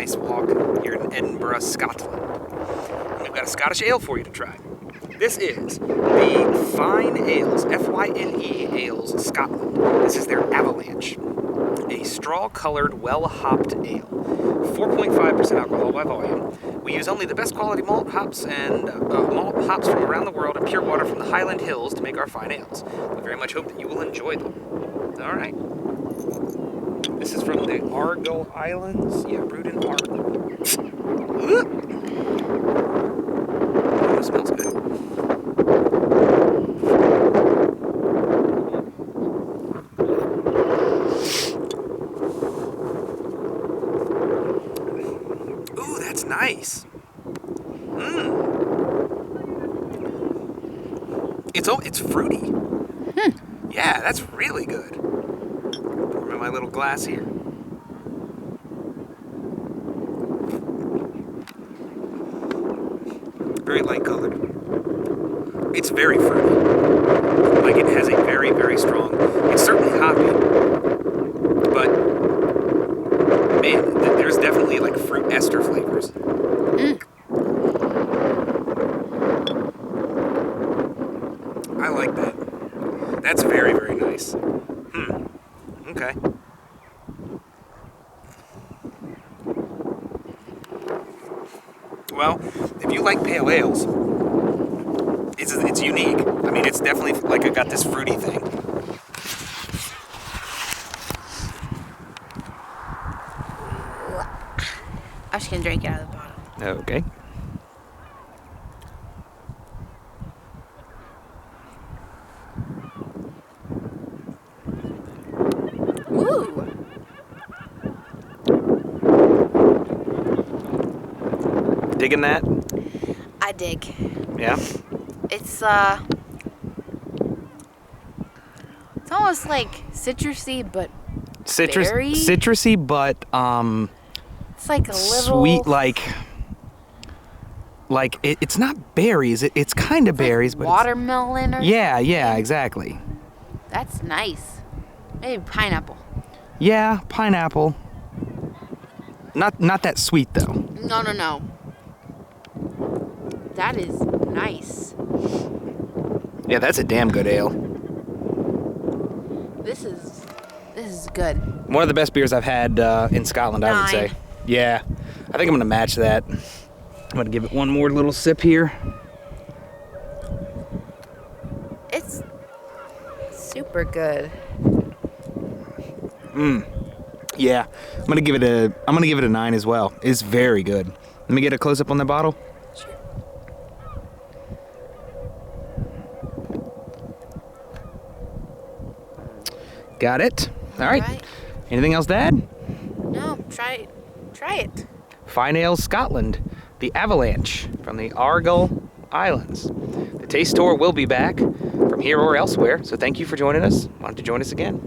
nice walk here in Edinburgh, Scotland. And we've got a Scottish ale for you to try. This is the Fyne Ales, F-Y-N-E Ales, Scotland. This is their Avalanche, a straw-colored, well-hopped ale. 4.5% alcohol by volume. We use only the best quality malt hops and malt hops from around the world and pure water from the Highland Hills to make our fine ales. We very much hope that you will enjoy them. All right. This is from the Argyll Islands. Yeah, brewed in Argyll. Oh, it smells good. Ooh, that's nice. It's fruity. Yeah, that's really good. Pour them in my little glass here. Very light colored. It's very fruity. Like it has a very, very strong, it's certainly hoppy, but man, there's definitely like fruit ester flavors. I like that. That's very, very nice. Okay. Well, if you like pale ales, it's unique. I mean, it's definitely like it got this fruity thing. I'm just gonna drink it out of the bottle. Okay. Ooh. Digging that? I dig. Yeah? It's almost like citrusy, but berry. Citrusy, but it's like a little sweet, like it's not berries. It's kind of berries, but watermelon or yeah, exactly. That's nice. Maybe pineapple. Yeah, pineapple. Not that sweet though. No. That is nice. Yeah, that's a damn good ale. This is good. One of the best beers I've had in Scotland, I would say. Yeah, I think I'm gonna match that. I'm gonna give it one more little sip here. It's super good. Yeah, I'm gonna give it a 9 as well. It's very good. Let me get a close up on the bottle. Sure. Got it. All right. Anything else to add? No, try it. Fyne Ales, Scotland, the Avalanche from the Argyll Islands. The Taste Tour will be back from here or elsewhere, so thank you for joining us. Why don't you join us again?